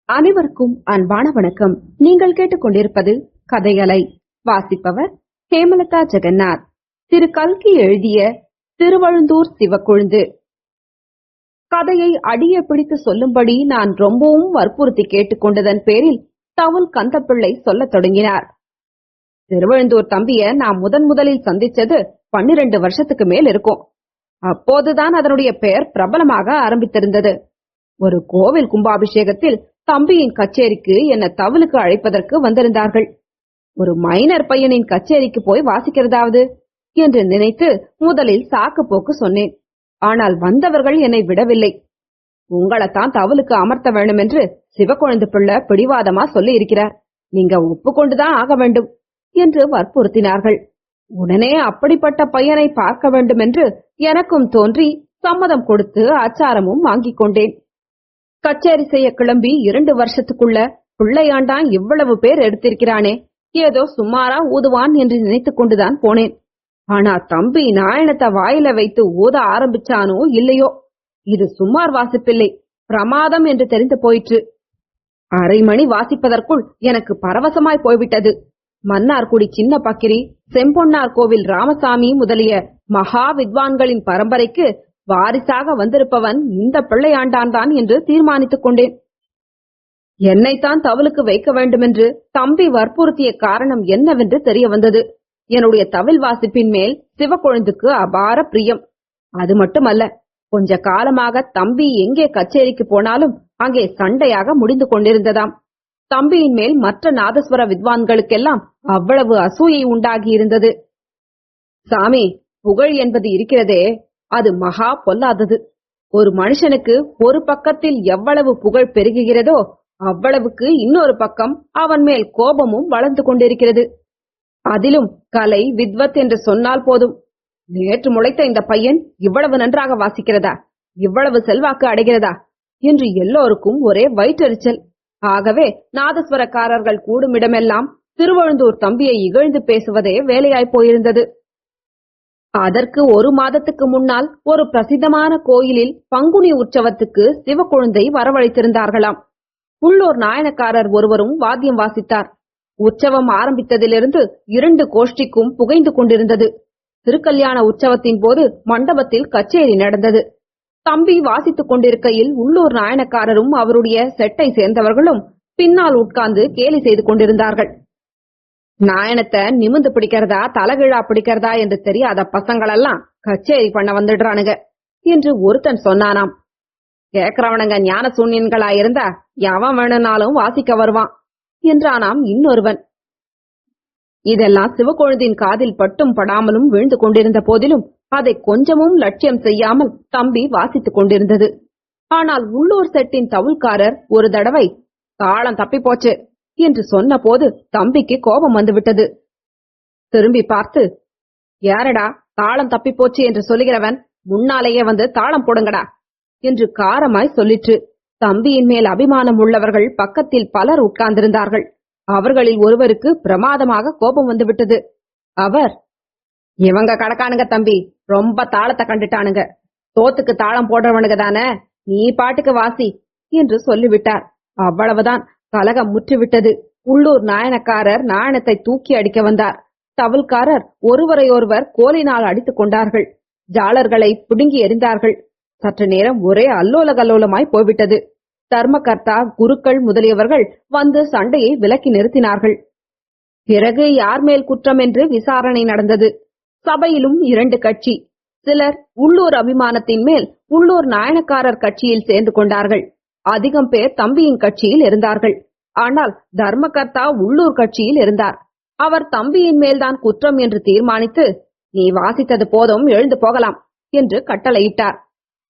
அனைவருக்கும் அன்பான வணக்கம். நீங்கள் கேட்டுக்கொண்டிருப்பது கதைகளை. வாசிப்பவர் ஹேமலதா ஜெகநாத். திரு கல்கி எழுதிய திருவழுந்தூர் சிவக்கொழுந்து. கதையை அடிய பிடித்து சொல்லும்படி நான் ரொம்பவும் வற்புறுத்தி கேட்டுக்கொண்டதன் பேரில் தவுல் கந்தப்பிள்ளை சொல்லத் தொடங்கினார். திருவழுந்தூர் தம்பிய நான் முதலில் சந்திச்சது 12 வருஷத்துக்கு மேல் இருக்கும். அப்போதுதான் அதனுடைய பெயர் பிரபலமாக ஆரம்பித்திருந்தது. ஒரு கோவில் கும்பாபிஷேகத்தில் தம்பியின் கச்சேரிக்கு என்ன தவுலுக்கு அழைப்பதற்கு வந்திருந்தார்கள். ஒரு மைனர் பையனின் கச்சேரிக்கு போய் வாசிக்கிறதாவது என்று நினைத்து முதலில் சாக்கு போக்கு சொன்னேன். ஆனால் வந்தவர்கள் என்னை விடவில்லை. உங்களைத்தான் தவுலுக்கு அமர்த்த வேண்டும் என்று சிவக்கொழுந்து பிள்ளை பிடிவாதமா சொல்லி இருக்கிறார், நீங்க ஒப்புக்கொண்டுதான் ஆக வேண்டும் என்று வற்புறுத்தினார்கள். உடனே அப்படிப்பட்ட பையனை பார்க்க வேண்டும் என்று எனக்கும் தோன்றி சம்மதம் கொடுத்து ஆச்சாரமும் வாங்கிக் கொண்டேன். கச்சேரி செய்ய கிளம்பி 2 வருஷத்துக்குள்ள பிள்ளையாண்டான் இவ்வளவு பேர் எடுத்திருக்கிறானே, ஏதோ சுமாரா ஊதுவான் என்று நினைத்துக் கொண்டுதான் போனேன். ஆனா தம்பி நாயனத்தை வாயில வைத்து ஊத ஆரம்பிச்சானோ இல்லையோ, இது சுமார் வாசிப்பில்லை, பிரமாதம் என்று தெரிந்து போயிற்று. அரை மணி வாசிப்பதற்குள் எனக்கு பரவசமாய் போய்விட்டது. மன்னார்குடி சின்ன பக்கிரி, செம்பொன்னார் கோவில் ராமசாமி முதலிய மகா வித்வான்களின் பரம்பரைக்கு வாரிசாக வந்திருப்பவன் இந்த பிள்ளையாண்டான் தான் என்று தீர்மானித்துக் கொண்டேன். என்னைத்தான் தவிலுக்கு வைக்க வேண்டுமென்று தம்பி வற்புறுத்திய காரணம் என்னவென்று தெரிய வந்தது. என்னுடைய தவில் வாசிப்பின் மேல் சிவக்கொழுந்துக்கு அபார பிரியம். அது மட்டுமல்ல, கொஞ்ச காலமாக தம்பி எங்கே கச்சேரிக்கு போனாலும் அங்கே சண்டையாக முடிந்து கொண்டிருந்ததாம். தம்பியின் மேல் மற்ற நாதஸ்வர வித்வான்களுக்கெல்லாம் அவ்வளவு அசூயை உண்டாகி இருந்தது. சாமி, புகழ் என்பது இருக்கிறதே, அது மகா பொல்லாதது. ஒரு மனுஷனுக்கு ஒரு பக்கத்தில் எவ்வளவு புகழ் பெருகுகிறதோ அவ்வளவுக்கு இன்னொரு பக்கம் அவன் மேல் கோபமும் வளர்ந்து கொண்டிருக்கிறது. அதிலும் கலை வித்வத் என்று சொன்னால் போதும், நேற்று முளைத்த இந்த பையன் இவ்வளவு நன்றாக வாசிக்கிறதா, இவ்வளவு செல்வாக்கு அடைகிறதா என்று எல்லோருக்கும் ஒரே வயிற்றெரிச்சல். ஆகவே நாதஸ்வரக்காரர்கள் கூடுமிடமெல்லாம் திருவழுந்தூர் தம்பியை இகழ்ந்து பேசுவதே வேலையாய் போயிருந்தது. அதற்கு 1 மாதத்துக்கு முன்னால் ஒரு பிரசித்தமான கோயிலில் பங்குனி உற்சவத்துக்கு சிவக்கொழுந்தை வரவழைத்திருந்தார்களாம். உள்ளூர் நாயனக்காரர் ஒருவரும் வாத்தியம் வாசித்தார். உற்சவம் ஆரம்பித்ததிலிருந்து 2 கோஷ்டிக்கும் புகைந்து கொண்டிருந்தது. திருக்கல்யாண உற்சவத்தின் போது மண்டபத்தில் கச்சேரி நடந்தது. தம்பி வாசித்துக் கொண்டிருக்கையில் உள்ளூர் நாயனக்காரரும் அவருடைய செட்டை சேர்ந்தவர்களும் பின்னால் உட்கார்ந்து கேலி செய்து கொண்டிருந்தார்கள். நாயனத்தை நிமிந்து பிடிக்கிறதா தலகிழா பிடிக்கிறதா என்று தெரியாத பசங்களெல்லாம் கச்சேரி பண்ண வந்துடுறானுங்க என்று ஒருத்தன் சொன்னானாம். கேக்குறவனுங்க ஞான சூன்யன்களா இருந்தா எவன் வேணும்னாலும் வாசிக்க வருவான் என்றானாம் இன்னொருவன். இதெல்லாம் சிவக்கொழுந்தின் காதில் பட்டும் படாமலும் விழுந்து கொண்டிருந்த போதிலும் அதை கொஞ்சமும் லட்சியம் செய்யாமல் தம்பி வாசித்துக் கொண்டிருந்தது. ஆனால் உள்ளூர் செட்டின் தவுல்காரர் ஒரு தடவை தாளம் தப்பி போச்சு என்று சொன்ன போது தம்பிக்கு கோபம் வந்துவிட்டது. திரும்பி பார்த்து, யாரடா தாளம் தப்பி போச்சு என்று சொல்லுகிறவன், முன்னாலேயே வந்து தாளம் போடுங்கடா என்று காரமாய் சொல்லிற்று. தம்பியின் மேல் அபிமானம் உள்ளவர்கள் பக்கத்தில் பலர் உட்கார்ந்திருந்தார்கள். அவர்களில் ஒருவருக்கு பிரமாதமாக கோபம் வந்துவிட்டது. அவர், இவங்க கடக்கானுங்க தம்பி, ரொம்ப தாளத்தை கண்டுட்டானுங்க, தோத்துக்கு தாளம் போடுறவனுங்க தானே, நீ பாட்டுக்கு வாசி என்று சொல்லிவிட்டார். அவ்வளவுதான், கலகம் முற்றிவிட்டது. உள்ளூர் நாயனக்காரர் நாயனத்தை தூக்கி அடிக்க வந்தார். தவுல்காரர் ஒருவரையொருவர் கோலினால் அடித்துக் கொண்டார்கள். ஜாலர்களை பிடுங்கி எறிந்தார்கள். சற்று நேரம் ஒரே அல்லோல கல்லோலமாய் போய்விட்டது. தர்மகர்த்தா, குருக்கள் முதலியவர்கள் வந்து சண்டையை விலக்கி நிறுத்தினார்கள். பிறகு யார் மேல் குற்றம் என்று விசாரணை நடந்தது. சபையிலும் 2 கட்சி. சிலர் உள்ளூர் அபிமானத்தின் மேல் உள்ளூர் நாயனக்காரர் கட்சியில் சேர்ந்து கொண்டார்கள். அதிகம் பேர் தம்பியின் கட்சியில் இருந்தார்கள். ஆனால் தர்மகர்த்தா உள்ளூர் கட்சியில் இருந்தார். அவர் தம்பியின் மேல்தான் குற்றம் என்று தீர்மானித்து, நீ வாசித்தது போதும், எழுந்து போகலாம் என்று கட்டளையிட்டார்.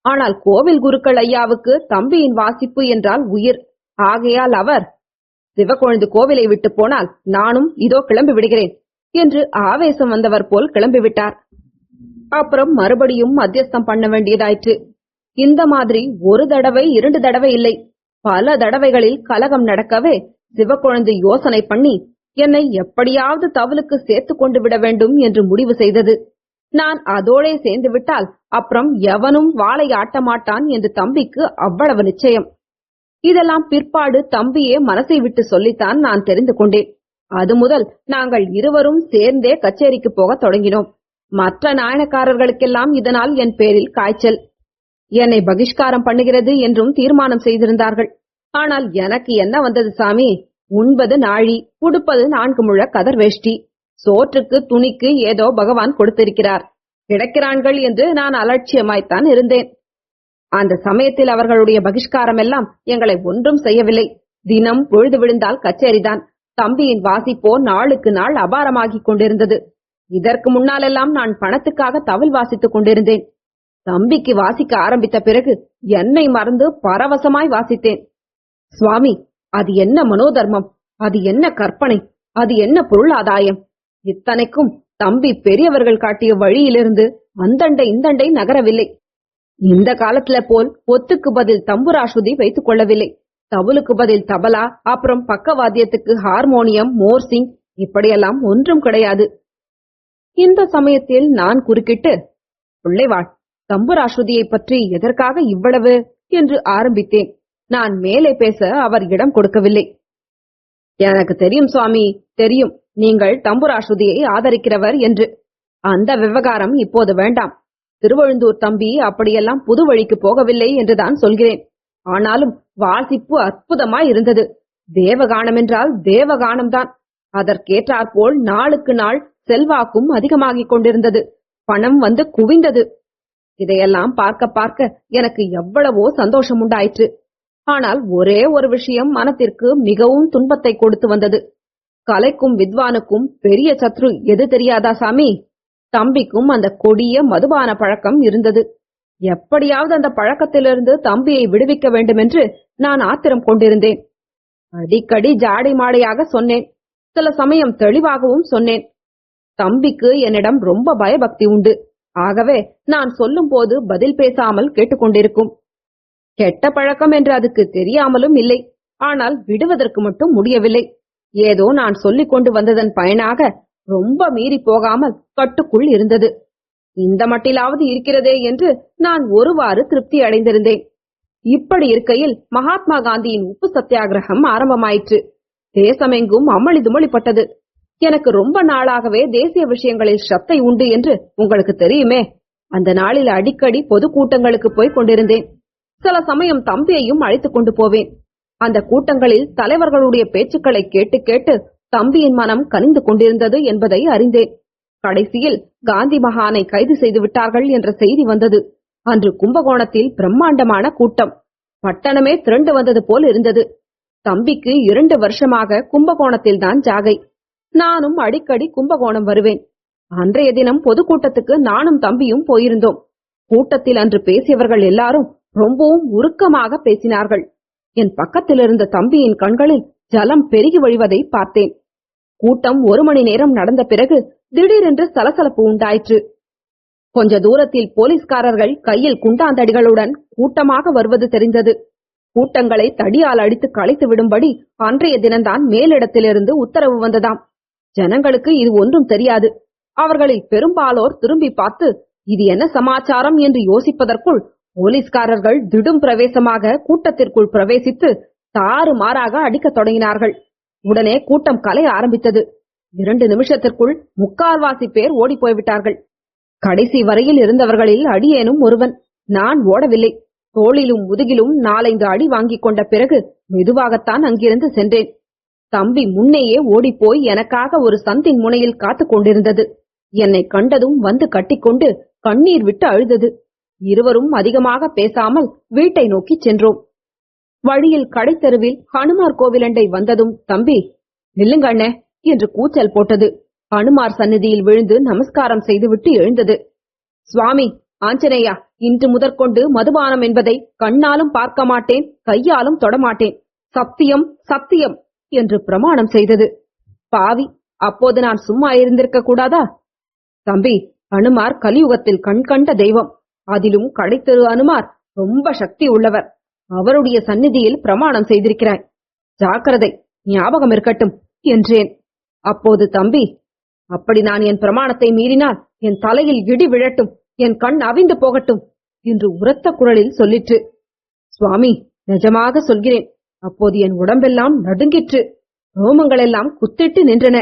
ஆனால் கோவில் குருக்கள் ஐயாவுக்கு தம்பியின் வாசிப்பு என்றால் உயிர். ஆகையால் அவர், சிவக்கொழுந்து கோவிலை விட்டு போனால் நானும் இதோ கிளம்பி விடுகிறேன் என்று ஆவேசம் வந்தவர் போல் கிளம்பிவிட்டார். அப்புறம் மறுபடியும் மத்தியஸ்தம் பண்ண வேண்டியதாயிற்று. இந்த மாதிரி 1 தடவை 2 தடவை இல்லை, பல தடவைகளில் கலகம் நடக்கவே சிவக்கொழுந்து யோசனை பண்ணி என்னை எப்படியாவது தவுலுக்கு சேர்த்து கொண்டு விட வேண்டும் என்று முடிவு செய்தது. நான் அதோடே சேர்ந்து விட்டால் அப்புறம் எவனும் வாளை ஆட்டமாட்டான் என்று தம்பிக்கு அவ்வளவு நிச்சயம். இதெல்லாம் பிற்பாடு தம்பியே மனசை விட்டு சொல்லித்தான் நான் தெரிந்து கொண்டேன். அது முதல் நாங்கள் இருவரும் சேர்ந்தே கச்சேரிக்கு போக தொடங்கினோம். மற்ற நாயனக்காரர்களுக்கெல்லாம் இதனால் என் பேரில் காய்ச்சல். என்னை பகிஷ்காரம் பண்ணுகிறது என்றும் தீர்மானம் செய்திருந்தார்கள். ஆனால் எனக்கு என்ன வந்தது சாமி? உண்பது நாழி, உடுப்பது 4 முழ கதர் வேஷ்டி, சோற்றுக்கு துணிக்கு ஏதோ பகவான் கொடுத்திருக்கிறார், கிடைக்கிறான்கள் என்று நான் அலட்சியமாய்த்தான் இருந்தேன். அந்த சமயத்தில் அவர்களுடைய பகிஷ்காரம் எல்லாம் எங்களை ஒன்றும் செய்யவில்லை. தினம் பொழுது விழுந்தால் கச்சேரிதான். தம்பியின் வாசிப்போ நாளுக்கு நாள் அபாரமாகிக் கொண்டிருந்தது. இதற்கு முன்னாலெல்லாம் நான் பணத்துக்காக தவில் வாசித்துக் கொண்டிருந்தேன். தம்பிக்கு வாசிக்க ஆரம்பித்த பிறகு என்னை மறந்து பரவசமாய் வாசித்தேன். சுவாமி, அது என்ன மனோதர்மம், அது என்ன கற்பனை, அது என்ன பொருளாதாயம்! இத்தனைக்கும் தம்பி பெரியவர்கள் காட்டிய வழியிலிருந்து அந்தண்டை இந்தண்டை நகரவில்லை. இந்த காலத்துல போல் ஒத்துக்கு பதில் தம்புராசுதி வைத்துக் கொள்ளவில்லை. தவுலுக்கு பதில் தபலா, அப்புறம் பக்கவாத்தியத்துக்கு ஹார்மோனியம், மோர்சிங், இப்படியெல்லாம் ஒன்றும் கிடையாது. இந்த சமயத்தில் நான் குறுக்கிட்டு, பிள்ளைவாள், தம்புராசுதியை பற்றி எதற்காக இவ்வளவு என்று ஆரம்பித்தேன். நான் மேலே பேச அவர் இடம் கொடுக்கவில்லை. எனக்கு தெரியும் சுவாமி, தெரியும், நீங்கள் தம்புராசுதியை ஆதரிக்கிறவர் என்று. அந்த விவகாரம் இப்போது வேண்டாம். திருவழுந்தூர் தம்பி அப்படியெல்லாம் புது வழிக்கு போகவில்லை என்றுதான் சொல்கிறேன். ஆனாலும் வாசிப்பு அற்புதமாய் இருந்தது. தேவகானம் என்றால் தேவகானம்தான். அதற்கேற்றாற்போல் நாளுக்கு நாள் செல்வாக்கும் அதிகமாகிக் கொண்டிருந்தது. பணம் வந்து குவிந்தது. இதையெல்லாம் பார்க்க பார்க்க எனக்கு எவ்வளவோ சந்தோஷம் உண்டாயிற்று. ஆனால் ஒரே ஒரு விஷயம் மனத்திற்கு மிகவும் துன்பத்தை கொடுத்து வந்தது. கலைக்கும் வித்வானுக்கும் பெரிய சத்ரு எது தெரியாதா சாமி? தம்பிக்கும் அந்த கொடிய மதுபான பழக்கம் இருந்தது. எப்படியாவது அந்த பழக்கத்திலிருந்து தம்பியை விடுவிக்க வேண்டுமென்று நான் ஆத்திரம் கொண்டிருந்தேன். அடிக்கடி ஜாடை மாடையாக சொன்னேன். சில சமயம் தெளிவாகவும் சொன்னேன். தம்பிக்கு என்னிடம் ரொம்ப பயபக்தி உண்டு. ஆகவே நான் சொல்லும் போது பதில் பேசாமல் கேட்டுக்கொண்டிருக்கும். கெட்ட பழக்கம் என்று அதுக்கு தெரியாமலும் இல்லை. ஆனால் விடுவதற்கு மட்டும் முடியவில்லை. ஏதோ நான் சொல்லிக் கொண்டு வந்ததன் பயனாக ரொம்ப மீறி போகாமல் கட்டுக்குள் இருந்தது. இந்த மட்டிலாவது இருக்கிறதே என்று நான் ஒருவாறு திருப்தி அடைந்திருந்தேன். இப்படி இருக்கையில் மகாத்மா காந்தியின் உப்பு சத்தியாகிரகம் ஆரம்பமாயிற்று. தேசமெங்கும் அம்மளி துமளிப்பட்டது. எனக்கு ரொம்ப நாளாகவே தேசிய விஷயங்களில் ஸ்ரத்தை உண்டு என்று உங்களுக்கு தெரியுமே. அந்த நாளில் அடிக்கடி பொதுக்கூட்டங்களுக்கு போய் கொண்டிருந்தேன். சில சமயம் தம்பியையும் அழைத்துக் கொண்டு போவேன். அந்த கூட்டங்களில் தலைவர்களுடைய பேச்சுக்களை கேட்டு கேட்டு தம்பியின் மனம் கனிந்து கொண்டிருந்தது என்பதை அறிந்தேன். கடைசியில் காந்தி மகானை கைது செய்து விட்டார்கள் என்ற செய்தி வந்தது. அன்று கும்பகோணத்தில் பிரம்மாண்டமான கூட்டம். பட்டணமே திரண்டு வந்தது போல் இருந்தது. தம்பிக்கு 2 வருஷமாக கும்பகோணத்தில் தான் ஜாகை. நானும் அடிக்கடி கும்பகோணம் வருவேன். அன்றைய தினம் பொதுக்கூட்டத்துக்கு நானும் தம்பியும் போயிருந்தோம். கூட்டத்தில் அன்று பேசியவர்கள் எல்லாரும் ரொம்பவும் உருக்கமாக பேசினார்கள். என் பக்கத்தில் இருந்த தம்பியின் கண்களில் ஜலம் பெருகி வழிவதை பார்த்தேன். கூட்டம் 1 மணி நேரம் நடந்த பிறகு திடீரென்று சலசலப்பு உண்டாயிற்று. கொஞ்ச தூரத்தில் போலீஸ்காரர்கள் கையில் குண்டாந்தடிகளுடன் கூட்டமாக வருவது தெரிந்தது. கூட்டங்களை தடியால் அடித்து களைத்து விடும்படி அன்றைய தினம்தான் மேலிடத்திலிருந்து உத்தரவு வந்ததாம். ஜனங்களுக்கு இது ஒன்றும் தெரியாது. அவர்களில் பெரும்பாலோர் திரும்பி பார்த்து இது என்ன சமாச்சாரம் என்று யோசிப்பதற்குள் போலீஸ்காரர்கள் திடும் பிரவேசமாக கூட்டத்திற்குள் பிரவேசித்து தாறுமாறாக அடிக்கத் தொடங்கினார்கள். உடனே கூட்டம் கலைய ஆரம்பித்தது. 2 நிமிஷத்திற்குள் 3/4 பேர் ஓடி போய்விட்டார்கள். கடைசி வரையில் இருந்தவர்களில் அடியேனும் ஒருவன். நான் ஓடவில்லை. தோளிலும் முதுகிலும் 4-5 அடி வாங்கிக் கொண்ட பிறகு மெதுவாகத்தான் அங்கிருந்து சென்றேன். தம்பி முன்னையே ஓடிப்போய் எனக்காக ஒரு சந்தின் முனையில் காத்துக் கொண்டிருந்தது. என்னை கண்டதும் வந்து கட்டிக்கொண்டு கண்ணீர் விட்டு அழுதது. இருவரும் அதிகமாக பேசாமல் வீட்டை நோக்கி சென்றோம். வழியில் கடைத்தெருவில் ஹனுமார் கோவிலண்டை வந்ததும் தம்பி, நில்லுங்க அண்ணே என்று கூச்சல் போட்டது. ஹனுமார் சந்நிதியில் விழுந்து நமஸ்காரம் செய்துவிட்டு எழுந்தது. சுவாமி, ஆஞ்சநேயா, இன்று முதற்கொண்டு மதுபானம் என்பதை கண்ணாலும் பார்க்க மாட்டேன், கையாலும் தொடமாட்டேன், சத்தியம் சத்தியம் என்று பிரமாணம் செய்தது. பாவி, அப்போது நான் சும்மா இருந்திருக்க கூடாதா? தம்பி, ஹனுமார் கலியுகத்தில் கண்கண்ட தெய்வம். அதிலும் கடைத்தெரு ஹனுமார் ரொம்ப சக்தி உள்ளவர். அவருடைய சந்நிதியில் பிரமாணம் செய்திருக்கிறாய். ஜாக்கிரதை, ஞாபகம் இருக்கட்டும் என்றேன். அப்போது தம்பி, அப்படி நான் என் பிரமாணத்தை மீறினால் என் தலையில் இடி விழட்டும், என் கண் அவிந்து போகட்டும் என்று உரத்த குரலில் சொல்லிற்று. சுவாமி, நிஜமாக சொல்கிறேன், அப்போது என் உடம்பெல்லாம் நடுங்கிற்று, ரோமங்களெல்லாம் குத்திட்டு நின்றன.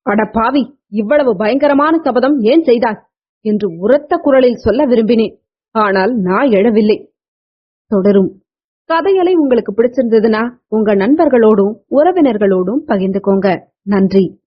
அட பாவி, இவ்வளவு பயங்கரமான சபதம் ஏன் செய்தாய் என்று உரத்த குரலில் சொல்ல விரும்பினேன். ஆனால் நான் எழவில்லை. தொடரும். கதைகளை உங்களுக்கு பிடிச்சிருந்ததுன்னா உங்க நண்பர்களோடும் உறவினர்களோடும் பகிர்ந்துக்கோங்க. நன்றி.